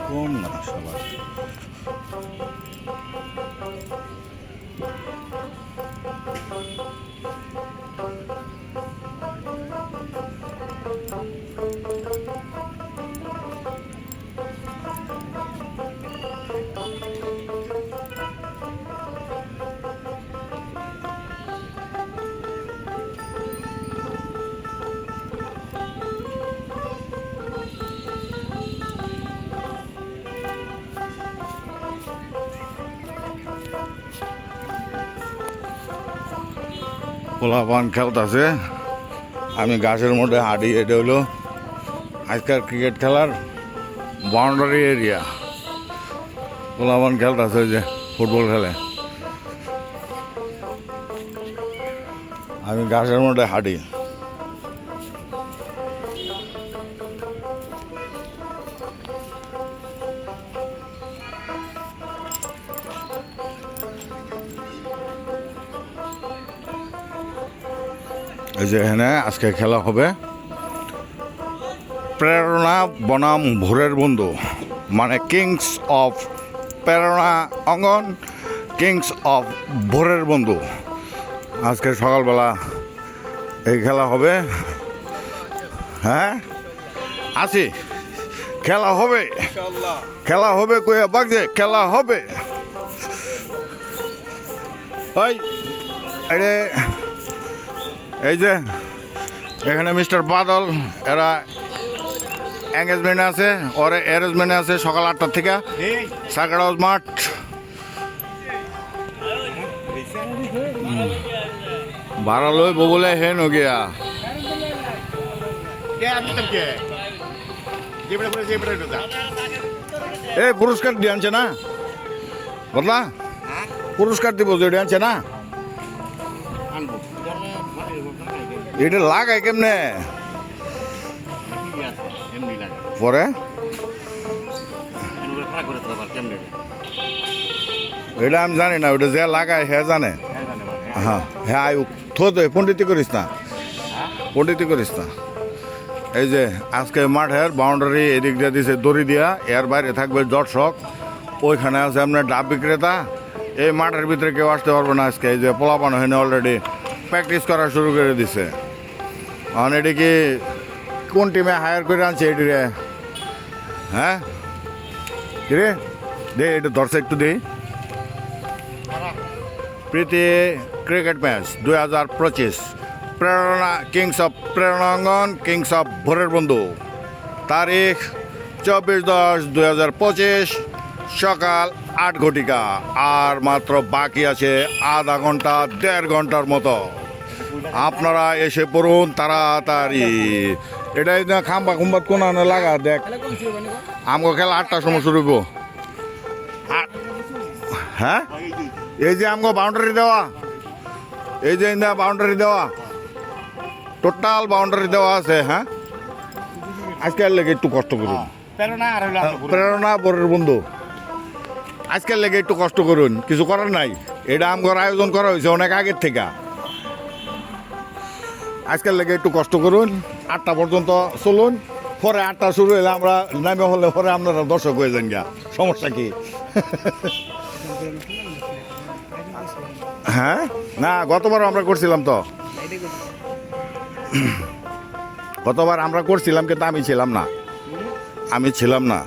কম না সবার পোলাপান খেলতেছে। আমি গাছের মধ্যে হাঁটি। এটা হলো আজকাল ক্রিকেট খেলার বাউন্ডারি এরিয়া। পোলাপান খেলতেছে যে ফুটবল খেলে। আমি গাছের মধ্যে হাঁটি। এই যে এখানে আজকে খেলা হবে প্রেরণা বনাম ভোরের বন্ধু, মানে কিংস অফ প্রেরণা অঙ্গন, কিংস অফ ভোরের বন্ধু। আজকে সকালবেলা এই খেলা হবে। হ্যাঁ আছি, খেলা হবে, খেলা হবে। কইয়া বাগজে খেলা হবে। এই যে এখানে মিস্টার বাদল এরা এঙ্গেজমেন্টে আছে, ওর অ্যারেঞ্জমেন্টে আছে সকাল 8টার থেকে সার্কিট হাউস মাঠ। ভাড়া লই বলে হে নগিয়া এই পুরস্কার দিয়ে আনছে না, বদলা পুরস্কার দিব যে আনছে না। এটা লাগায় কেমনে পরে? এটা আমি জানি না, ওটা যে লাগায় হ্যাঁ জানে। হ্যাঁ হ্যাঁ থো পণ্ডিতি করিস না, পণ্ডিতি করিস না। এই যে আজকে মাঠের বাউন্ডারি এদিক দিয়ে দিছে দড়ি দিয়া, এর বাইরে থাকবে দর্শক, ওইখানে আছে আপনার ডাব বিক্রেতা। এই মাঠের ভিতরে কেউ আসতে পারবে না আজকে। এই যে পোলাপান হয়নি অলরেডি প্র্যাকটিস করা শুরু করে দিছে। আর এটি কি কোন টিমে হায়ার করে আনছে এটি রে? হ্যাঁ রে দে, এটা ধরছে একটু দে। প্রীতি ক্রিকেট ম্যাচ 2025 প্রেরণা কিংস অফ প্রেরণাঙ্গন, কিংস অফ ভোরের বন্ধু। তারিখ 24/10/2025 সকাল 8 ঘটিকা। আর মাত্র বাকি আছে আধা ঘন্টা 1.5 ঘন্টার মতো। আপনারা এসে পড়ুন তাড়াতাড়ি। এটাই না খাম্বা খুম্বাত কোন লাগা দেখ। আমগো খেলা 8টার সময় শুরু হইব। হ্যাঁ এই যে আমগো বাউন্ডারি দেওয়া, এই যে বাউন্ডারি দেওয়া, টোটাল বাউন্ডারি দেওয়া আছে। হ্যাঁ আজকের লেগে একটু কষ্ট করুন, প্রেরণা ভোরের বন্ধু। আজকের লেগে একটু কষ্ট করুন, কিছু করার নাই। এটা আমগোর আয়োজন করা হয়েছে অনেক আগের থেকে। আজকের লেগে একটু কষ্ট করুন, 8টা পর্যন্ত চলুন। পরে 8টা শুরু হলে আমরা নামে হলে পরে আপনারা দর্শক হয়ে যান গা, সমস্যা কি? হ্যাঁ না গতবার আমরা করছিলাম তো, গতবার আমরা করছিলাম কিন্তু আমি ছিলাম না, আমি ছিলাম না।